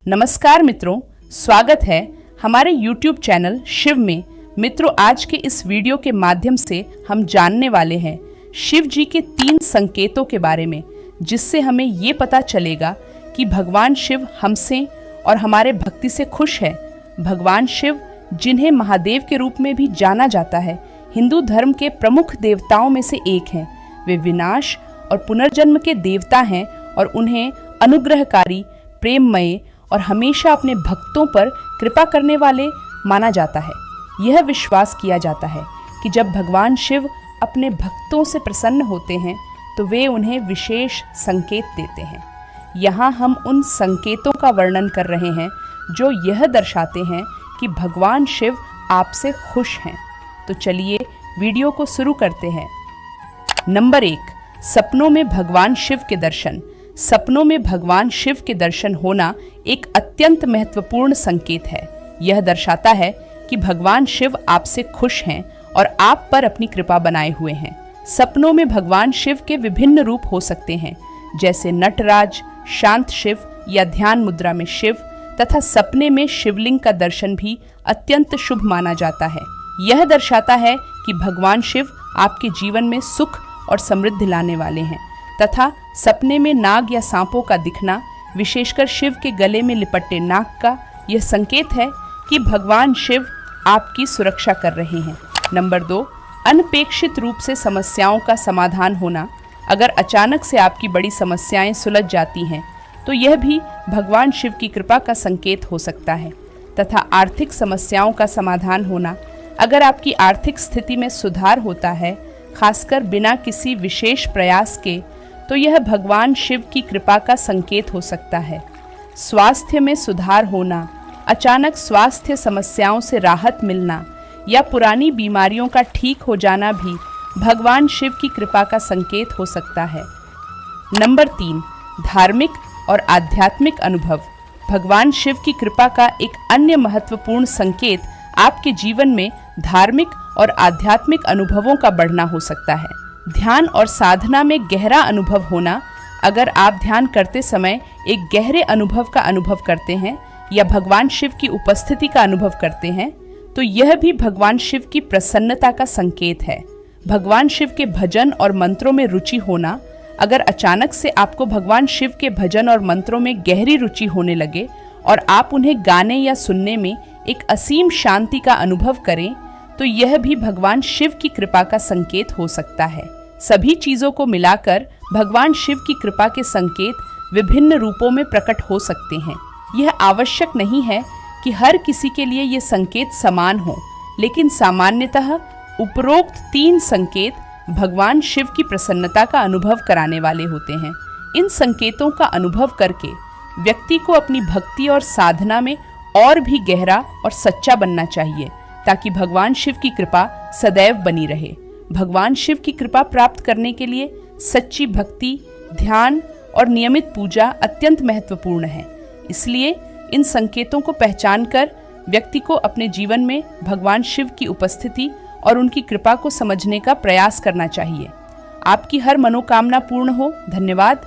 नमस्कार मित्रों, स्वागत है हमारे YouTube चैनल शिव में। मित्रों, आज के इस वीडियो के माध्यम से हम जानने वाले हैं शिव जी के 3 संकेतों के बारे में, जिससे हमें ये पता चलेगा कि भगवान शिव हमसे और हमारे भक्ति से खुश है। भगवान शिव, जिन्हें महादेव के रूप में भी जाना जाता है, हिंदू धर्म के प्रमुख देवताओं में से एक हैं। वे विनाश और पुनर्जन्म के देवता हैं और उन्हें अनुग्रहकारी, प्रेममय और हमेशा अपने भक्तों पर कृपा करने वाले माना जाता है। यह विश्वास किया जाता है कि जब भगवान शिव अपने भक्तों से प्रसन्न होते हैं तो वे उन्हें विशेष संकेत देते हैं। यहाँ हम उन संकेतों का वर्णन कर रहे हैं जो यह दर्शाते हैं कि भगवान शिव आपसे खुश हैं। तो चलिए वीडियो को शुरू करते हैं। नंबर 1, सपनों में भगवान शिव के दर्शन। सपनों में भगवान शिव के दर्शन होना एक अत्यंत महत्वपूर्ण संकेत है। यह दर्शाता है कि भगवान शिव आपसे खुश हैं और आप पर अपनी कृपा बनाए हुए हैं। सपनों में भगवान शिव के विभिन्न रूप हो सकते हैं, जैसे नटराज, शांत शिव या ध्यान मुद्रा में शिव, तथा सपने में शिवलिंग का दर्शन भी अत्यंत शुभ माना जाता है। यह दर्शाता है कि भगवान शिव आपके जीवन में सुख और समृद्धि लाने वाले हैं। तथा सपने में नाग या सांपों का दिखना, विशेषकर शिव के गले में लिपटे नाग का, यह संकेत है कि भगवान शिव आपकी सुरक्षा कर रहे हैं। नंबर 2, अनपेक्षित रूप से समस्याओं का समाधान होना। अगर अचानक से आपकी बड़ी समस्याएं सुलझ जाती हैं तो यह भी भगवान शिव की कृपा का संकेत हो सकता है। तथा आर्थिक समस्याओं का समाधान होना। अगर आपकी आर्थिक स्थिति में सुधार होता है, खासकर बिना किसी विशेष प्रयास के, तो यह भगवान शिव की कृपा का संकेत हो सकता है। स्वास्थ्य में सुधार होना। अचानक स्वास्थ्य समस्याओं से राहत मिलना या पुरानी बीमारियों का ठीक हो जाना भी भगवान शिव की कृपा का संकेत हो सकता है। नंबर 3, धार्मिक और आध्यात्मिक अनुभव। भगवान शिव की कृपा का एक अन्य महत्वपूर्ण संकेत आपके जीवन में धार्मिक और आध्यात्मिक अनुभवों का बढ़ना हो सकता है। ध्यान और साधना में गहरा अनुभव होना। अगर आप ध्यान करते समय एक गहरे अनुभव का अनुभव करते हैं या भगवान शिव की उपस्थिति का अनुभव करते हैं, तो यह भी भगवान शिव की प्रसन्नता का संकेत है। भगवान शिव के भजन और मंत्रों में रुचि होना। अगर अचानक से आपको भगवान शिव के भजन और मंत्रों में गहरी रुचि होने लगे और आप उन्हें गाने या सुनने में एक असीम शांति का अनुभव करें, तो यह भी भगवान शिव की कृपा का संकेत हो सकता है। सभी चीजों को मिलाकर भगवान शिव की कृपा के संकेत विभिन्न रूपों में प्रकट हो सकते हैं। यह आवश्यक नहीं है कि हर किसी के लिए ये संकेत समान हो, लेकिन सामान्यतः उपरोक्त 3 संकेत भगवान शिव की प्रसन्नता का अनुभव कराने वाले होते हैं। इन संकेतों का अनुभव करके व्यक्ति को अपनी भक्ति और साधना में और भी गहरा और सच्चा बनना चाहिए, ताकि भगवान शिव की कृपा सदैव बनी रहे। भगवान शिव की कृपा प्राप्त करने के लिए सच्ची भक्ति, ध्यान और नियमित पूजा अत्यंत महत्वपूर्ण है। इसलिए इन संकेतों को पहचानकर व्यक्ति को अपने जीवन में भगवान शिव की उपस्थिति और उनकी कृपा को समझने का प्रयास करना चाहिए। आपकी हर मनोकामना पूर्ण हो। धन्यवाद।